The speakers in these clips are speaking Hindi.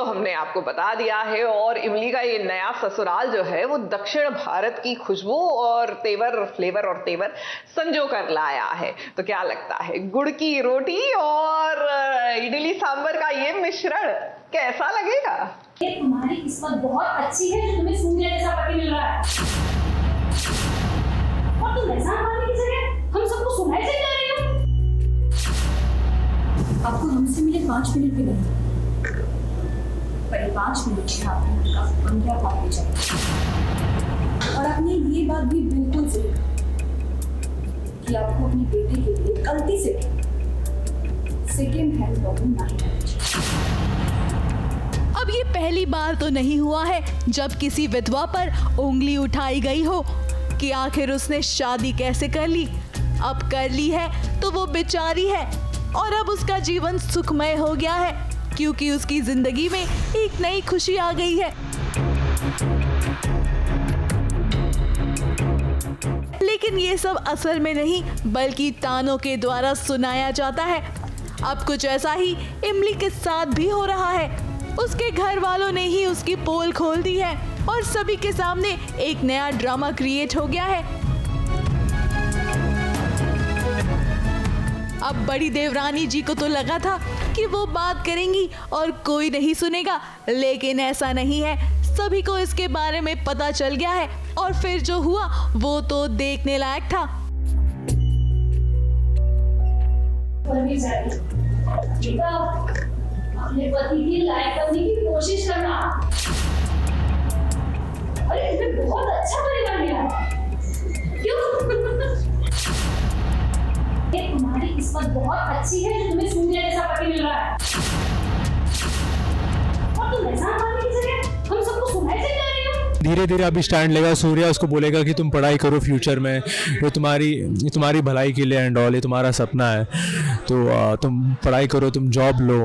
हमने आपको बता दिया है और इमली का ये नया ससुराल जो है वो दक्षिण भारत की खुशबू और फ्लेवर और तेवर संजो कर लाया है। तो क्या लगता है, गुड़ की रोटी और इडली सांभर का ये मिश्रण कैसा लगेगा? ये तुम्हारी किस्मत बहुत अच्छी है जो तुम्हें सूर्य जैसा पति मिल रहा है। और तुम एहसान मानने की जगह हम सबको सुनाई से जा रही हो। आपको हमसे मिले 5 मिनट भी नहीं, पर ये 5 मिनट से आपने उनका 15 बार भी चाहिए। और आपने ये बात भी बिल्कुल सही कि आपको अपने बेटे के लिए गलती से सेकेंड हैंड प्रॉब्लम नहीं करनी चाहिए। अब ये पहली बार तो नहीं हुआ है जब किसी विधवा पर उंगली उठाई गई हो कि आखिर उसने शादी कैसे कर ली। अब कर ली है तो वो बेचारी है और अब उसका जीवन सुखमय हो गया है क्योंकि उसकी जिंदगी में एक नई खुशी आ गई है। लेकिन ये सब असल में नहीं बल्कि तानों के द्वारा सुनाया जाता है। अब कुछ ऐसा ही इमली के साथ भी हो रहा है। उसके घर वालों ने ही उसकी पोल खोल दी है और सभी के सामने एक नया ड्रामा क्रिएट हो गया है। अब बड़ी देवरानी जी को तो लगा था कि वो बात करेंगी और कोई नहीं सुनेगा, लेकिन ऐसा नहीं है। सभी को इसके बारे में पता चल गया है और फिर जो हुआ वो तो देखने लायक था। अपने पति की लायक बनने की कोशिश करना। अरे इसमें बहुत अच्छा परिवार मिला। क्यों? ये तुम्हारी किस्मत बहुत अच्छी है जो तुम्हें सूर्य जैसा पति मिल रहा है। और तुम एहसान मानने की जगह हम सबको सुनाई से जा रही हो। धीरे धीरे अभी स्टैंड लेगा। सूर्या उसको बोलेगा कि तुम पढ़ाई करो फ्यूचर में, ये तुम्हारी भलाई के लिए एंड ऑल, ये तुम्हारा सपना है, तो तुम पढ़ाई करो, तुम जॉब लो,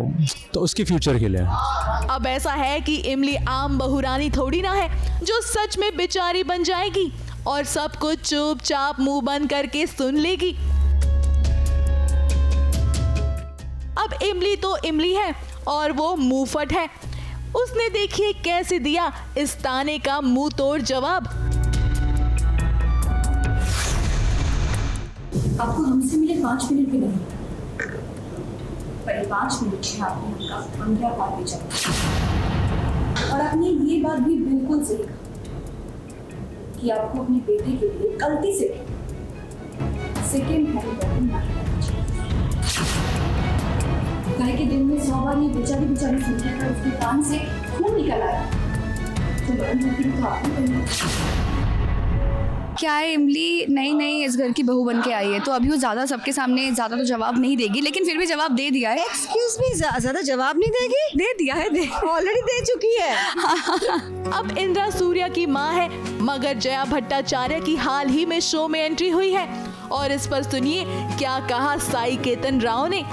तो उसके फ्यूचर के लिए। अब ऐसा है कि इमली आम बहुरानी थोड़ी ना है जो सच में बेचारी बन जाएगी और सब कुछ चुपचाप मुंह बंद करके सुन लेगी। अब इमली तो इमली है और वो मुंहफट है। उसने देखिए कैसे दिया इस ताने का मुंह तोड़ जवाब। आपको हमसे मिले 5 मिनट भी नहीं, पर ये 5 मिनट से आपने उनका 15 बार भी चाहिए। और आपने ये बात भी बिल्कुल सही कि आपको अपने बेटे के लिए गलती से सेकेंड हैंड प्रॉब्लम नहीं करनी चाहिए। गाय के दिन में 100 बार ये बेचारी सुनने पर उसके कान से खून निकल आया, तो बड़ी गलती तो आपने कही। क्या है, इमली नई इस घर की बहू बन के आई है तो अभी वो ज़्यादा सबके सामने ज़्यादा तो जवाब नहीं देगी, लेकिन फिर भी जवाब दे दिया है। एक्सक्यूज मी, ज़्यादा जवाब नहीं देगी? दे दिया है, ऑलरेडी दे चुकी है। अब इंद्रा सूर्या की माँ है, मगर जया भट्टाचार्य की हाल ही में शो में एंट्री हुई है और इस पर सुनिए क्या कहा साई केतन राव ने।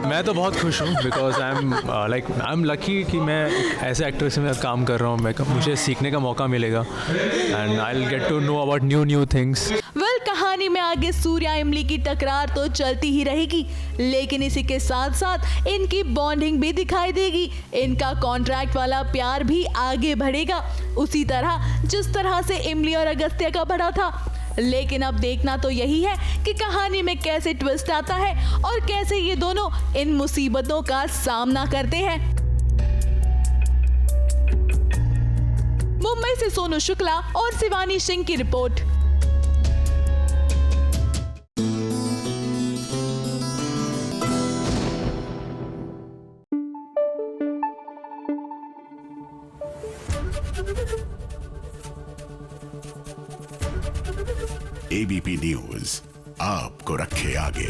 मैं तो बहुत खुश हूँ बिकॉज आई एम लकी कि मैं ऐसे एक्टर से मैं काम कर रहा हूँ। मुझे सीखने का मौका मिलेगा and I will get to know about new things. Well, कहानी में आगे सूर्या इमली की टकरार तो चलती ही रहेगी, लेकिन इसी के साथ साथ इनकी बॉन्डिंग भी दिखाई देगी। इनका कॉन्ट्रैक्ट वाला प्यार भी आगे बढ़ेगा उसी तरह जिस तरह से इमली और अगस्त्य का बढ़ा था। लेकिन अब देखना तो यही है कि कहानी में कैसे ट्विस्ट आता है और कैसे ये दोनों इन मुसीबतों का सामना करते हैं। मुंबई से सोनू शुक्ला और शिवानी सिंह की रिपोर्ट। एबीपी न्यूज आपको रखे आगे।